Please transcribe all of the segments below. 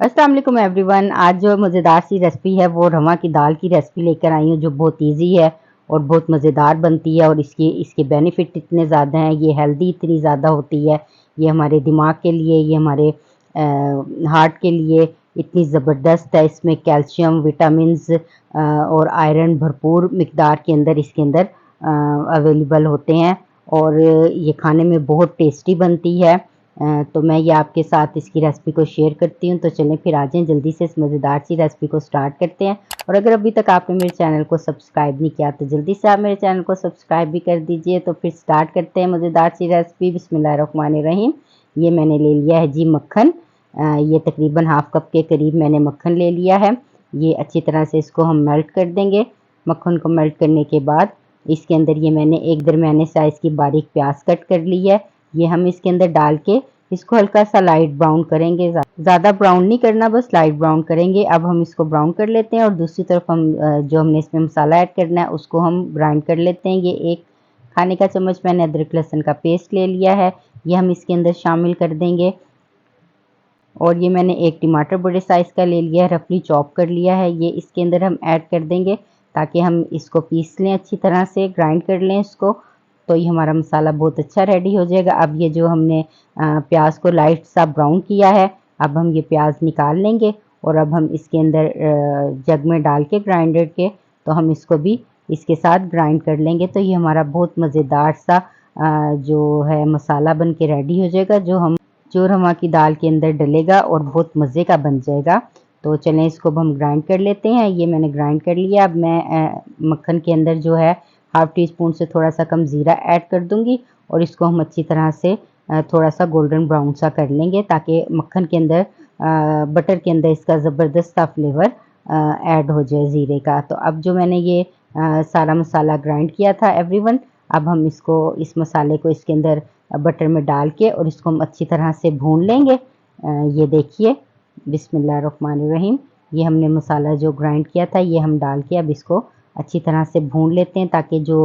अस्सलाम वालेकुम एवरीवन। आज जो मज़ेदार सी रेसिपी है वो रवा की दाल की रेसिपी लेकर आई हूँ, जो बहुत इजी है और बहुत मज़ेदार बनती है। और इसके इसके बेनिफिट इतने ज़्यादा हैं, ये हेल्दी इतनी ज़्यादा होती है, ये हमारे दिमाग के लिए, ये हमारे हार्ट के लिए इतनी ज़बरदस्त है। इसमें कैल्शियम, विटामिन्स और आयरन भरपूर मिकदार के अंदर इसके अंदर अवेलेबल होते हैं और ये खाने में बहुत टेस्टी बनती है। तो मैं ये आपके साथ इसकी रेसिपी को शेयर करती हूँ। तो चलें फिर आ जाएँ, जल्दी से इस मज़ेदार सी रेसिपी को स्टार्ट करते हैं। और अगर अभी तक आपने मेरे चैनल को सब्सक्राइब नहीं किया तो जल्दी से आप मेरे चैनल को सब्सक्राइब भी कर दीजिए। तो फिर स्टार्ट करते हैं मज़ेदार सी रेसिपी। बिस्मिल्लाहिर्रहमानिर्रहीम। ये मैंने ले लिया है जी मक्खन। ये तकरीबन हाफ कप के करीब मैंने मक्खन ले लिया है। ये अच्छी तरह से इसको हम मेल्ट कर देंगे। मक्खन को मेल्ट करने के बाद इसके अंदर ये मैंने एक दरमियाने साइज़ की बारीक प्याज कट कर ली है। ये हम इसके अंदर डाल के इसको हल्का सा लाइट ब्राउन करेंगे, ज़्यादा ब्राउन नहीं करना, बस लाइट ब्राउन करेंगे। अब हम इसको ब्राउन कर लेते हैं और दूसरी तरफ हम जो हमने इसमें मसाला ऐड करना है उसको हम ग्राइंड कर लेते हैं। ये 1 खाने का चम्मच मैंने अदरक लहसुन का पेस्ट ले लिया है, ये हम इसके अंदर शामिल कर देंगे। और ये मैंने 1 टमाटर बड़े साइज़ का ले लिया है, रफली चॉप कर लिया है, ये इसके अंदर हम ऐड कर देंगे ताकि हम इसको पीस लें, अच्छी तरह से ग्राइंड कर लें इसको। तो ये हमारा मसाला बहुत अच्छा रेडी हो जाएगा। अब ये जो हमने प्याज को लाइट सा ब्राउन किया है, अब हम ये प्याज निकाल लेंगे और अब हम इसके अंदर जग में डाल के ग्राइंडर के, तो हम इसको भी इसके साथ ग्राइंड कर लेंगे। तो ये हमारा बहुत मज़ेदार सा जो है मसाला बन के रेडी हो जाएगा, जो रवा की दाल के अंदर डलेगा और बहुत मज़े का बन जाएगा। तो चलें इसको अब हम ग्राइंड कर लेते हैं। ये मैंने ग्राइंड कर लिया। अब मैं मक्खन के अंदर जो है हाफ़ टी स्पून से थोड़ा सा कम ज़ीरा ऐड कर दूँगी और इसको हम अच्छी तरह से थोड़ा सा गोल्डन ब्राउन सा कर लेंगे ताकि मक्खन के अंदर बटर के अंदर इसका ज़बरदस्त सा फ्लेवर ऐड हो जाए ज़ीरे का। तो अब जो मैंने ये सारा मसाला ग्राइंड किया था एवरीवन, अब हम इसको इस मसाले को इसके अंदर बटर में डाल के और इसको हम अच्छी तरह से भून लेंगे। ये देखिए, बिस्मिल्लाहिर्रहमानिर्रहीम। ये हमने मसाला जो ग्राइंड किया था ये हम डाल के अब इसको अच्छी तरह से भून लेते हैं ताकि जो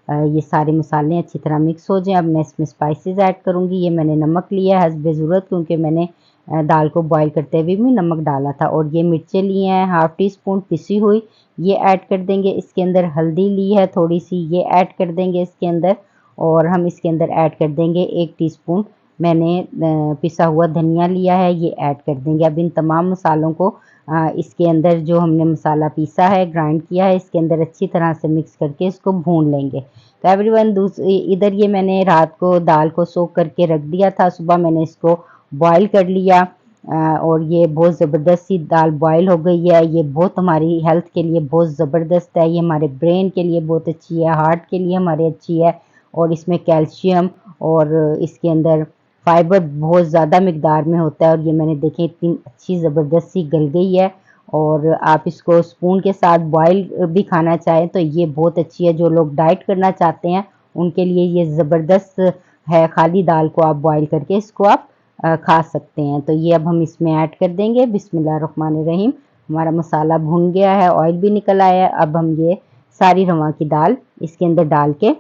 ये सारे मसाले अच्छी तरह मिक्स हो जाएं। अब मैं इसमें स्पाइसेस ऐड करूँगी। ये मैंने नमक लिया है हस्बे ज़रूरत, क्योंकि मैंने दाल को बॉईल करते हुए भी नमक डाला था। और ये मिर्चें लिए हैं हाफ़ टी स्पून पिसी हुई, ये ऐड कर देंगे इसके अंदर। हल्दी ली है थोड़ी सी, ये ऐड कर देंगे इसके अंदर। और हम इसके अंदर ऐड कर देंगे 1 टीस्पून मैंने पिसा हुआ धनिया लिया है, ये ऐड कर देंगे। अब इन तमाम मसालों को इसके अंदर जो हमने मसाला पीसा है, ग्राइंड किया है, इसके अंदर अच्छी तरह से मिक्स करके इसको भून लेंगे। तो एवरीवन, इधर ये मैंने रात को दाल को सोक करके रख दिया था, सुबह मैंने इसको बॉईल कर लिया और ये बहुत ज़बरदस्त सी दाल बॉईल हो गई है। ये बहुत हमारी हेल्थ के लिए बहुत ज़बरदस्त है, ये हमारे ब्रेन के लिए बहुत अच्छी है, हार्ट के लिए हमारे अच्छी है। और इसमें कैल्शियम और इसके अंदर फाइबर बहुत ज़्यादा मिकदार में होता है। और ये मैंने देखें इतनी अच्छी ज़बरदस्त सी गल गई है। और आप इसको स्पून के साथ बॉईल भी खाना चाहें तो ये बहुत अच्छी है। जो लोग डाइट करना चाहते हैं उनके लिए ये ज़बरदस्त है। खाली दाल को आप बॉईल करके इसको आप खा सकते हैं। तो ये अब हम इसमें ऐड कर देंगे। बिस्मिल्लाहिर्रहमानिर्रहीम। हमारा मसाला भुन गया है, ऑयल भी निकल आया है। अब हम ये सारी रवा की दाल इसके अंदर डाल के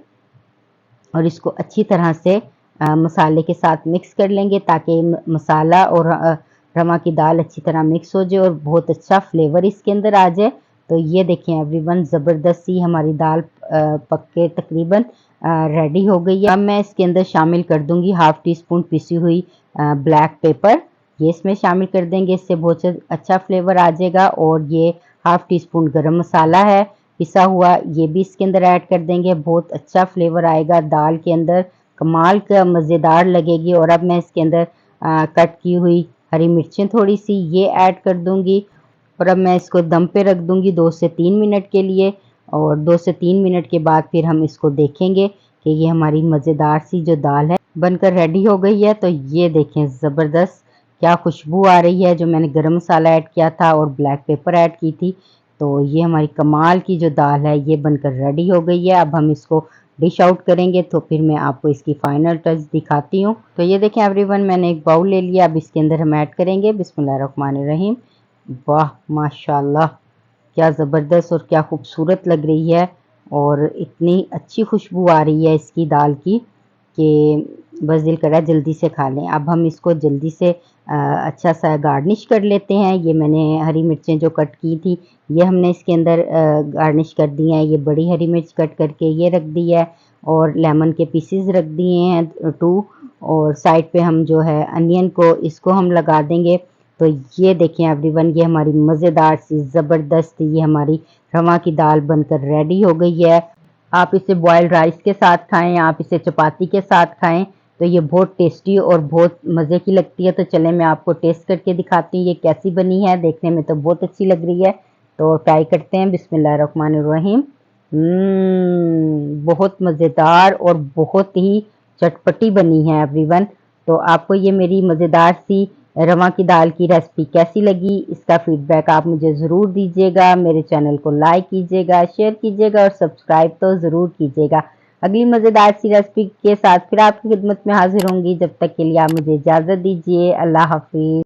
और इसको अच्छी तरह से मसाले के साथ मिक्स कर लेंगे ताकि मसाला और रवा की दाल अच्छी तरह मिक्स हो जाए और बहुत अच्छा फ्लेवर इसके अंदर आ जाए। तो ये देखें एवरीवन, ज़बरदस्त सी हमारी दाल पक के तकरीबन रेडी हो गई है। अब मैं इसके अंदर शामिल कर दूंगी हाफ़ टी स्पून पिसी हुई ब्लैक पेपर, ये इसमें शामिल कर देंगे, इससे बहुत अच्छा फ्लेवर आ जाएगा। और ये हाफ़ टी स्पून गरम मसाला है पिसा हुआ, ये भी इसके अंदर ऐड कर देंगे, बहुत अच्छा फ्लेवर आएगा दाल के अंदर, कमाल का मज़ेदार लगेगी। और अब मैं इसके अंदर कट की हुई हरी मिर्चें थोड़ी सी ये ऐड कर दूंगी और अब मैं इसको दम पे रख दूंगी 2 से 3 मिनट के लिए। और 2 से 3 मिनट के बाद फिर हम इसको देखेंगे कि ये हमारी मज़ेदार सी जो दाल है बनकर रेडी हो गई है। तो ये देखें ज़बरदस्त क्या खुशबू आ रही है। जो मैंने गरम मसाला ऐड किया था और ब्लैक पेपर ऐड की थी, तो ये हमारी कमाल की जो दाल है ये बनकर रेडी हो गई है। अब हम इसको डिश आउट करेंगे तो फिर मैं आपको इसकी फाइनल टच दिखाती हूँ। तो ये देखें एवरीवन, मैंने एक बाउल ले लिया, अब इसके अंदर हम ऐड करेंगे बिस्मिल्लाहिर्रहमानिर्रहीम। वाह माशाल्लाह, क्या ज़बरदस्त और क्या खूबसूरत लग रही है और इतनी अच्छी खुशबू आ रही है इसकी दाल की कि बस दिल कर रहा है जल्दी से खा लें। अब हम इसको जल्दी से अच्छा सा गार्निश कर लेते हैं। ये मैंने हरी मिर्चें जो कट की थी ये हमने इसके अंदर गार्निश कर दी हैं। ये बड़ी हरी मिर्च कट करके ये रख दी है और लेमन के पीसेस रख दिए हैं 2 और साइड पे हम जो है अनियन को इसको हम लगा देंगे। तो ये देखें एवरीवन, ये हमारी मज़ेदार सी ज़बरदस्त ये हमारी रवा की दाल बनकर रेडी हो गई है। आप इसे बॉइल्ड राइस के साथ खाएं, आप इसे चपाती के साथ खाएं तो ये बहुत टेस्टी और बहुत मज़े की लगती है। तो चलें मैं आपको टेस्ट करके दिखाती हूँ ये कैसी बनी है। देखने में तो बहुत अच्छी लग रही है, तो ट्राई करते हैं। बिस्मिल्लाहिर्रहमानिर्रहीम। बहुत मज़ेदार और बहुत ही चटपटी बनी है एवरीवन। तो आपको ये मेरी मज़ेदार सी रवा की दाल की रेसिपी कैसी लगी, इसका फीडबैक आप मुझे ज़रूर दीजिएगा। मेरे चैनल को लाइक कीजिएगा, शेयर कीजिएगा और सब्सक्राइब तो ज़रूर कीजिएगा। अगली मज़ेदार सी रेसिपी के साथ फिर आपकी खिदमत में हाजिर होंगी। जब तक के लिए आप मुझे इजाज़त दीजिए। अल्लाह हाफिज़।